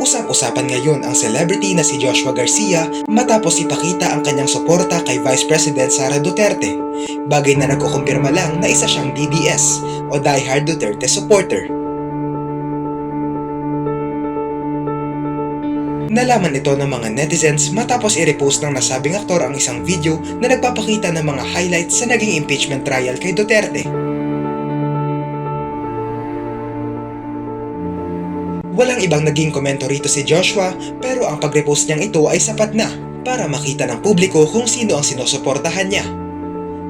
Usap-usapan ngayon ang celebrity na si Joshua Garcia matapos ipakita ang kanyang suporta kay Vice President Sara Duterte. Bagay na nagkukumpirma lang na isa siyang DDS o Die Hard Duterte supporter. Nalaman ito ng mga netizens matapos i-repost ng nasabing aktor ang isang video na nagpapakita ng mga highlights sa naging impeachment trial kay Duterte. Walang ibang naging komento rito si Joshua, pero ang pag-repost niyang ito ay sapat na para makita ng publiko kung sino ang sinusuportahan niya.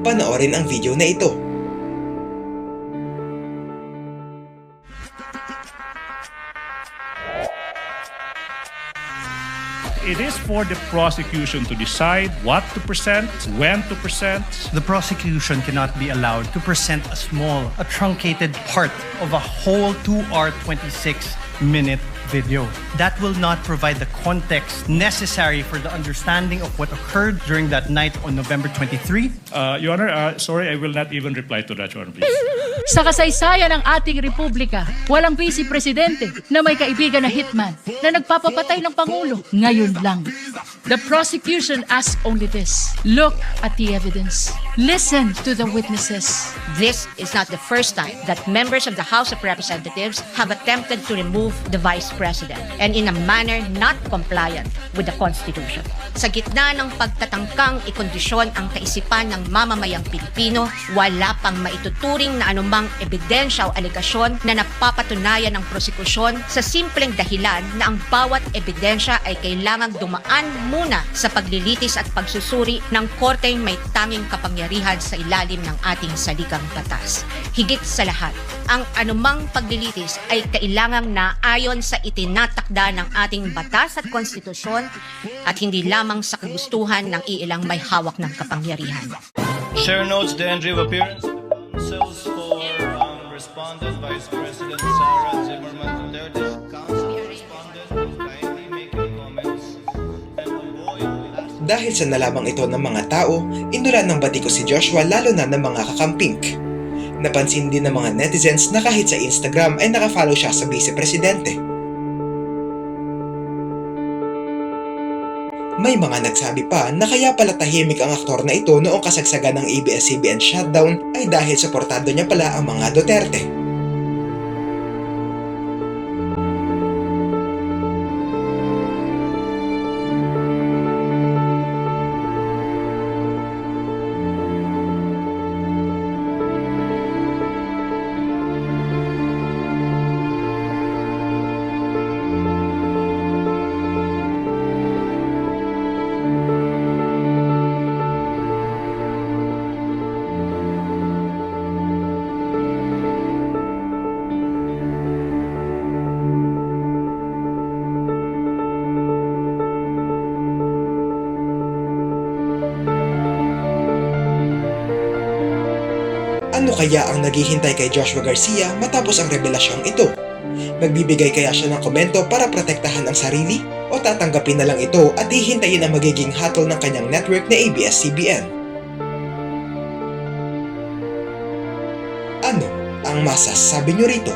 Panoorin ang video na ito. It is for the prosecution to decide what to present, when to present. The prosecution cannot be allowed to present a truncated part of a whole 2-hour 26-minute video. That will not provide the context necessary for the understanding of what occurred during that night on November 23. Your Honor, sorry, I will not even reply to that, Your Honor, please. Sa kasaysayan ng ating republika, walang vice presidente na may kaibigan na hitman na nagpapapatay ng Pangulo. Ngayon lang. The prosecution asks only this. Look at the evidence. Listen to the witnesses. This is not the first time that members of the House of Representatives have attempted to remove the Vice President and in a manner not compliant with the Constitution. Sa gitna ng pagtatangkang ikondisyon ang kaisipan ng mamamayang Pilipino, wala pang maituturing na anumang ebidensya o alegasyon na napapatunayan ng prosekusyon sa simpleng dahilan na ang bawat ebidensya ay kailangang dumaan muna sa paglilitis at pagsusuri ng korteng may tanging kapangyarihan sa ilalim ng ating saligang batas. Higit sa lahat, ang anumang paglilitis ay kailangang naayon sa itinatakda ng ating batas at konstitusyon at hindi lamang sa kagustuhan ng iilang may hawak ng kapangyarihan. Chair notes the entry of appearance of the counsels for respondent Vice President Sara Zimmerman Duterte. Counsel respondent will kindly make your comments and avoid last... Dahil sa nalamang ito ng mga tao, inulan ng batiko si Joshua lalo na ng mga kakampink. Napansin din ng mga netizens na kahit sa Instagram ay nakafollow siya sa Vice Presidente. May mga nagsabi pa na kaya pala tahimik ang aktor na ito noong kasagsagan ng ABS-CBN shutdown ay dahil suportado niya pala ang mga Duterte. Ano kaya ang naghihintay kay Joshua Garcia matapos ang revelasyong ito? Magbibigay kaya siya ng komento para protektahan ang sarili? O tatanggapin na lang ito at hihintayin ang magiging hatol ng kanyang network na ABS-CBN? Ano ang masasabi nyo rito?